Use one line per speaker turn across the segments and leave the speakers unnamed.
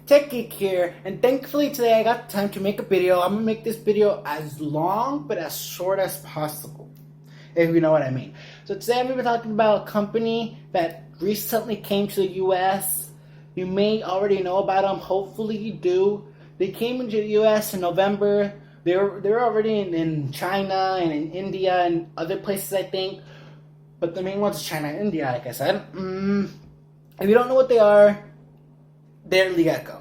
Tech Geek here, and thankfully today I got time to make a video. I'm gonna make this video as long but as short as possible, if you know what I mean. So today I'm gonna be talking about a company that recently came to the US. You may already know about them, hopefully you do. They came into the US in November. They were already in China and in India and other places, I think. But the main ones is China and India, like I said. If you don't know what they are, they're LeEco.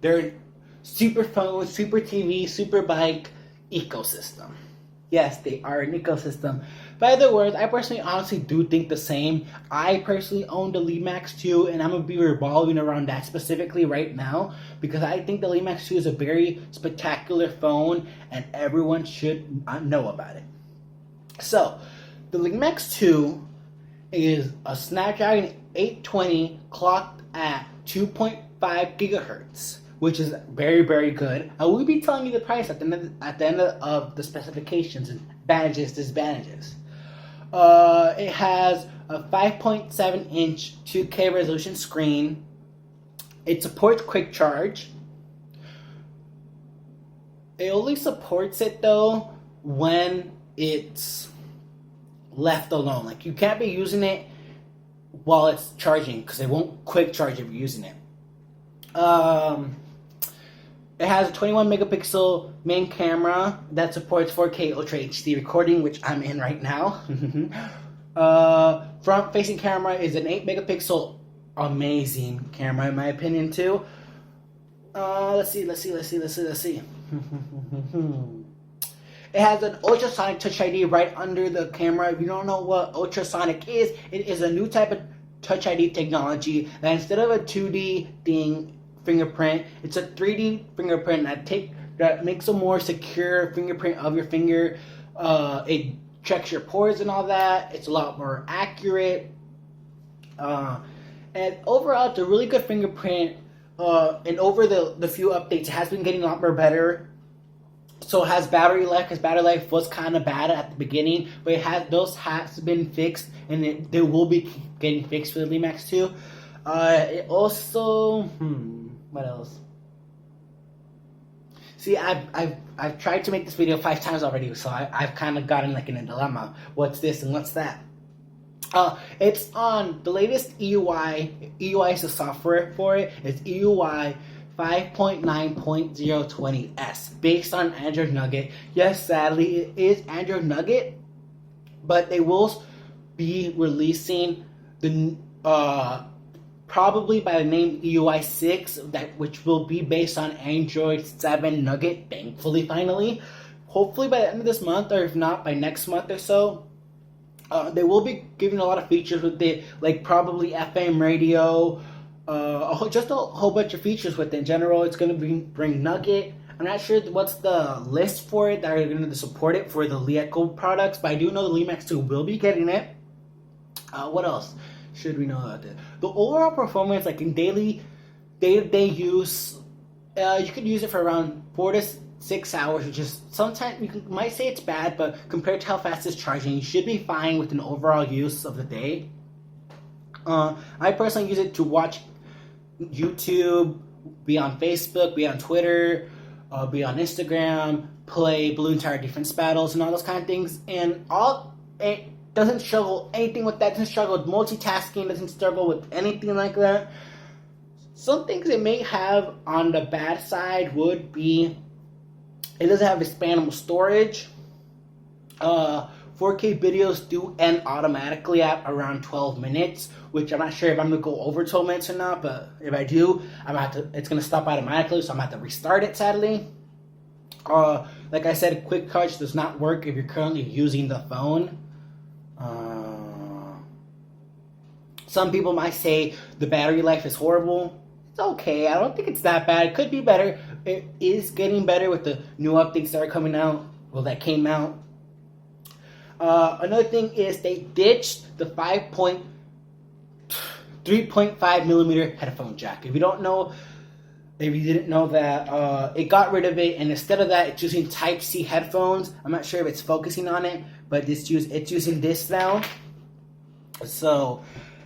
They're super phone, super TV, super bike ecosystem. Yes, they are an ecosystem. By other words, I personally honestly do think the same. I personally own the LeMax 2, and I'm going to be revolving around that specifically right now because I think the LeMax 2 is a very spectacular phone and everyone should know about it. So, the LeMax 2 is a Snapdragon 820 clocked at 2.5 gigahertz, which is very, very good. I will be telling you the price at the end of the specifications and advantages, disadvantages. It has a 5.7-inch 2K resolution screen. It supports quick charge. It only supports it though when it's left alone. Like you can't be using it while it's charging because it won't quick charge if you're using it. It has a 21 megapixel main camera that supports 4K Ultra HD recording, which I'm in right now. Front facing camera is an 8 megapixel amazing camera in my opinion too. Let's see. It has an ultrasonic touch ID right under the camera. If you don't know what ultrasonic is, it is a new type of touch ID technology that instead of a 2D fingerprint, it's a 3D fingerprint that makes a more secure fingerprint of your finger. It checks your pores and all that. It's a lot more accurate. And overall, it's a really good fingerprint. And over the few updates, it has been getting a lot more better. So it has battery life, because battery life was kind of bad at the beginning, but those has been fixed, and they will be getting fixed for the LeMax 2. It also, what else? See, I've tried to make this video 5 times already, so I've kind of gotten like in a dilemma. What's this and what's that? It's on the latest EUI. EUI is the software for it. It's EUI 5.9.020S, based on Android Nougat. Yes, sadly, it is Android Nougat, but they will be releasing the probably by the name EUI 6, which will be based on Android 7 Nougat. Thankfully, finally, hopefully by the end of this month, or if not by next month or so. They will be giving a lot of features with it, like probably FM radio. Just a whole bunch of features with it. In general, it's going to bring Nougat. I'm not sure what's the list for it that are going to support it for the LeEco products, but I do know the LeMax 2 will be getting it. What else should we know about it? The overall performance, like in day-to-day use, you could use it for around 4 to 6 hours, which is sometimes you might say it's bad, but compared to how fast it's charging, you should be fine with an overall use of the day. I personally use it to watch YouTube, be on Facebook, be on Twitter, be on Instagram, play Balloon Tower Defense battles and all those kind of things. And it doesn't struggle anything with that. Doesn't struggle with multitasking. Doesn't struggle with anything like that. Some things it may have on the bad side would be it doesn't have expandable storage. 4K videos do end automatically at around 12 minutes, which I'm not sure if I'm going to go over 12 minutes or not, but if I do, it's going to stop automatically, so I'm going to have to restart it, sadly. Like I said, quick charge does not work if you're currently using the phone. Some people might say the battery life is horrible. It's okay. I don't think it's that bad. It could be better. It is getting better with the new updates that are coming out. Well, that came out. Another thing is they ditched the 3.5 millimeter headphone jack. If you didn't know that, it got rid of it, and instead of that, it's using Type-C headphones. I'm not sure if it's focusing on it, but it's using this now. So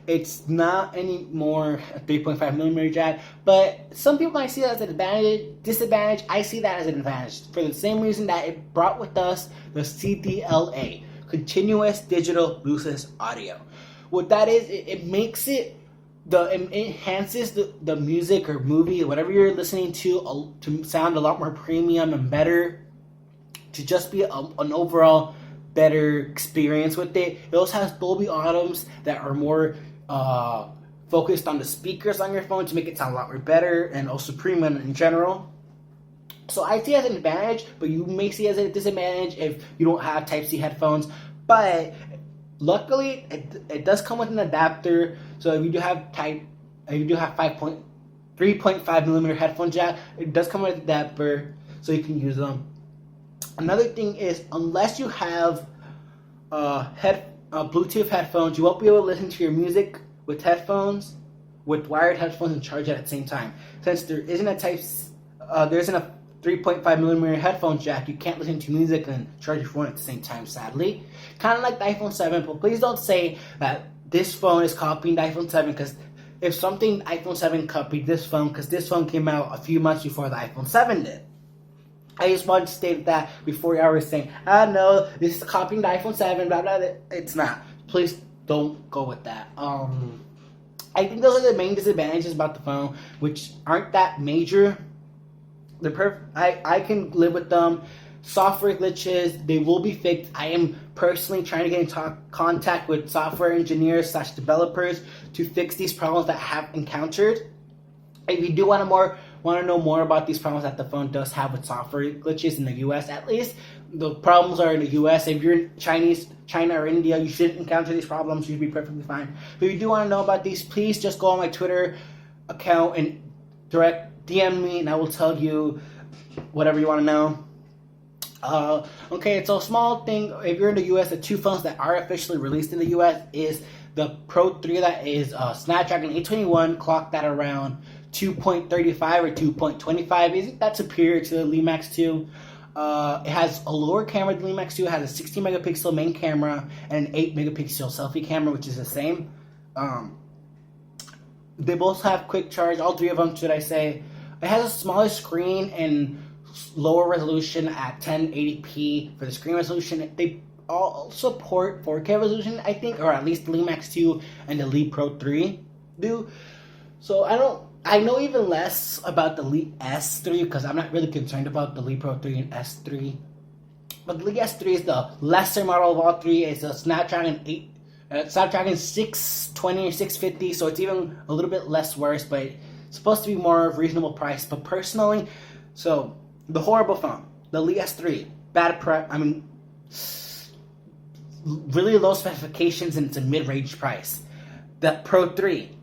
It's not anymore a 3.5 millimeter jack, but some people might see that as an advantage, disadvantage. I see that as an advantage for the same reason that it brought with us the CDLA, continuous digital lossless audio. What that is, it makes it it enhances the music or movie or whatever you're listening to sound a lot more premium and better, to just be an overall better experience with it. It also has Dolby Audims that are more focused on the speakers on your phone to make it sound a lot more better, and also premium in general. So I see it as an advantage, but you may see it as a disadvantage if you don't have Type-C headphones. But luckily, it does come with an adapter. So if you do have 3.5 millimeter headphone jack, it does come with an adapter, so you can use them. Another thing is, unless you have Bluetooth headphones, you won't be able to listen to your music with wired headphones, and charge at the same time. Since there isn't a 3.5 millimeter headphone jack, you can't listen to music and charge your phone at the same time, sadly. Kind of like the iPhone 7, but please don't say that this phone is copying the iPhone 7, because if something, iPhone 7 copied this phone, because this phone came out a few months before the iPhone 7 did. I just wanted to state that before y'all were saying, no, this is copying the iPhone 7, blah, blah, blah. It's not. Please don't go with that. I think those are the main disadvantages about the phone, which aren't that major. I can live with them. Software glitches, they will be fixed. I am personally trying to get in contact with software engineers / developers to fix these problems that I have encountered. If you do want to know more about these problems that the phone does have with software glitches in the US, at least the problems are in the US. If you're in China or India, you shouldn't encounter these problems. You'd be perfectly fine. But if you do want to know about these, please just go on my Twitter account and direct DM me, and I will tell you whatever you want to know. Okay, so a small thing, if you're in the US, the two phones that are officially released in the US is the Pro 3 that is Snapdragon 821, clocked at around 2.35 or 2.25. Isn't that superior to the LeMax 2? It has a lower camera than LeMax 2. It has a 16 megapixel main camera and an 8 megapixel selfie camera, which is the same. They both have quick charge, all three of them, should I say. It has a smaller screen and lower resolution at 1080p for the screen resolution. They all support 4K resolution, I think, or at least the LeMax 2 and the Le Pro 3 do. So I know even less about the Le S3, because I'm not really concerned about the Le Pro 3 and S3. But the Le S3 is the lesser model of all three. It's a Snapdragon 620 or 650, so it's even a little bit less worse, but it's supposed to be more of a reasonable price. But personally, so the horrible phone, the Le S3, really low specifications, and it's a mid-range price. The Pro 3,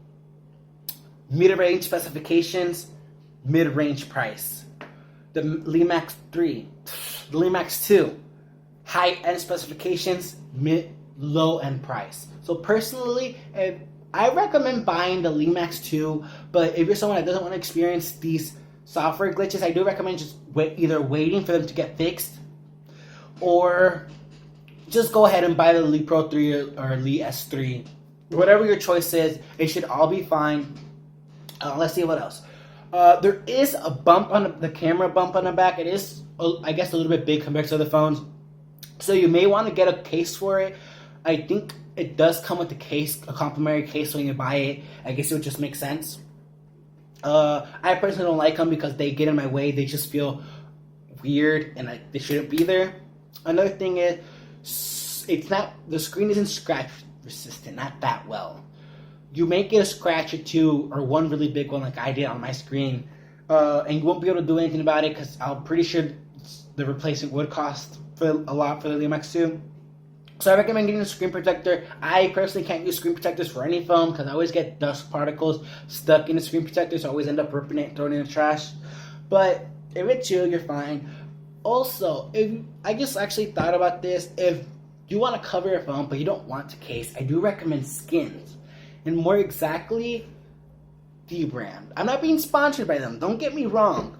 mid-range specifications, mid-range price. The LeMax 3, the LeMax 2, high-end specifications, low-end price. So personally, I recommend buying the LeMax 2, but if you're someone that doesn't want to experience these software glitches, I do recommend just either waiting for them to get fixed, or just go ahead and buy the Le Pro 3 or Le S3. Whatever your choice is, it should all be fine. Let's see what else. There is a bump on the camera bump on the back. It is, I guess, a little bit big compared to other phones. So you may want to get a case for it. I think it does come with a complimentary case when you buy it. I guess it would just make sense. I personally don't like them because they get in my way. They just feel weird, and they shouldn't be there. Another thing is, the screen isn't scratch resistant, not that well. You may get a scratch or two, or one really big one like I did on my screen, and you won't be able to do anything about it, because I'm pretty sure the replacement would cost a lot for the LeMax 2. So I recommend getting a screen protector. I personally can't use screen protectors for any phone, because I always get dust particles stuck in the screen protector, so I always end up ripping it and throwing it in the trash. But if it's you, you're fine. Also, I just actually thought about this. If you want to cover your phone, but you don't want to case, I do recommend Skins. And more exactly, dbrand. I'm not being sponsored by them, don't get me wrong.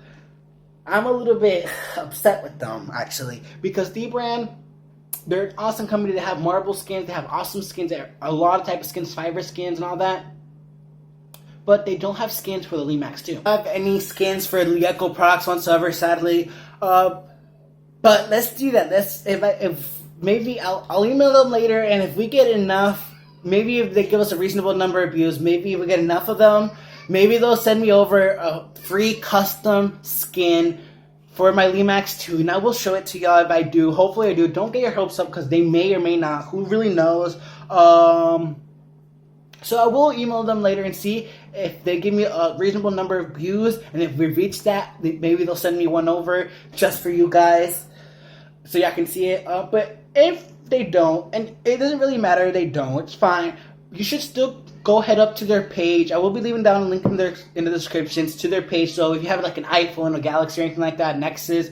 I'm a little bit upset with them, actually, because dbrand, they're an awesome company. They have marble skins, they have awesome skins, a lot of type of skins, fiber skins and all that. But they don't have skins for the LeMax 2. I don't have any skins for LeEco products whatsoever, sadly. But let's do that. If maybe I'll email them later, and if we get enough, maybe if they give us a reasonable number of views, maybe if we get enough of them, maybe they'll send me over a free custom skin for my LeMax 2, and I will show it to y'all if I do. Hopefully I do. Don't get your hopes up, because they may or may not. Who really knows? So I will email them later and see if they give me a reasonable number of views, and if we reach that, maybe they'll send me one over just for you guys, so y'all can see it. But if they don't, and it doesn't really matter if they don't, it's fine. You should still go head up to their page. I will be leaving down a link in the descriptions to their page. So if you have like an iPhone, a Galaxy, or anything like that, Nexus,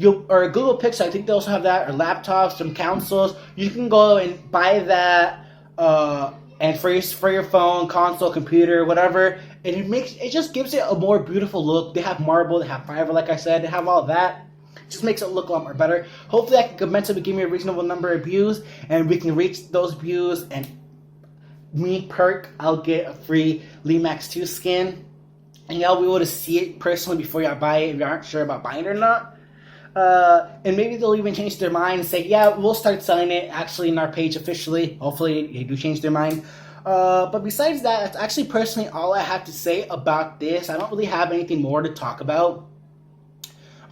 or a Google Pixel, I think they also have that, or laptops, some consoles, you can go and buy that. And for your phone, console, computer, whatever, and it just gives it a more beautiful look. They have marble, they have fiber, like I said, they have all that. It just makes it look a lot more better. Hopefully I can convince them to give me a reasonable number of views, and we can reach those views, and me, Perk, I'll get a free LeMax 2 skin, and y'all will be able to see it personally before y'all buy it if you aren't sure about buying it or not. And maybe they'll even change their mind and say, yeah, we'll start selling it actually in our page officially. Hopefully they do change their mind. But besides that, that's actually personally all I have to say about this. I don't really have anything more to talk about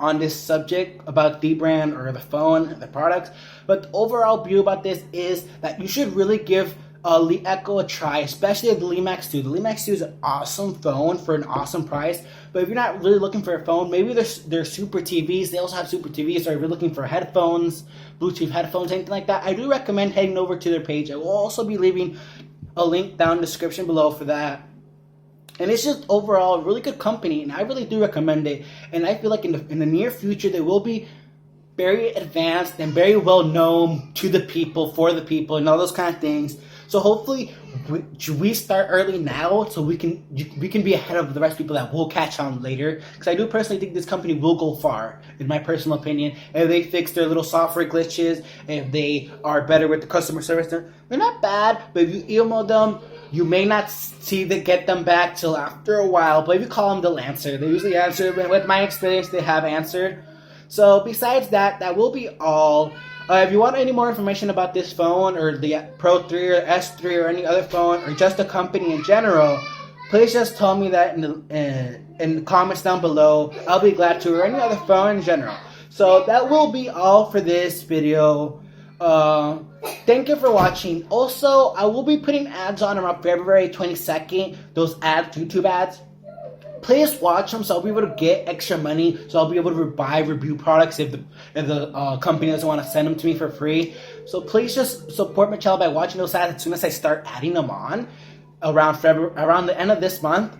on this subject about dbrand or the phone, the products. But the overall view about this is that you should really give LeEco a try, especially the LeMax 2. The LeMax 2 is an awesome phone for an awesome price. But if you're not really looking for a phone, maybe there's Super TVs. They also have Super TVs. So if you're looking for headphones, Bluetooth headphones, anything like that, I do recommend heading over to their page. I will also be leaving a link down in the description below for that. And it's just overall a really good company, and I really do recommend it. And I feel like in the near future they will be very advanced and very well known to the people, for the people, and all those kind of things. So hopefully we start early now, so we can be ahead of the rest of the people that will catch on later. Because I do personally think this company will go far, in my personal opinion. If they fix their little software glitches, if they are better with the customer service, they're not bad. But if you email them, you may not get them back till after a while. But if you call them, they'll answer. They usually answer. With my experience, they have answered. So besides that, that will be all. If you want any more information about this phone, or the Pro 3 or S3 or any other phone, or just the company in general, please just tell me that in the comments down below. I'll be glad to, or any other phone in general. So that will be all for this video. Thank you for watching. Also, I will be putting ads on around February 22nd. Those ads, YouTube ads. Please watch them so I'll be able to get extra money, so I'll be able to buy review products if the company doesn't want to send them to me for free. So please just support my channel by watching those ads as soon as I start adding them on around the end of this month.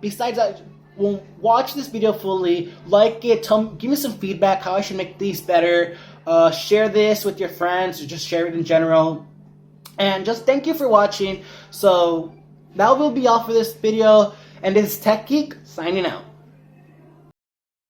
Besides that, watch this video fully, like it, give me some feedback how I should make these better. Share this with your friends, or just share it in general. And just thank you for watching. So that will be all for this video. And this is Tech Geek signing out.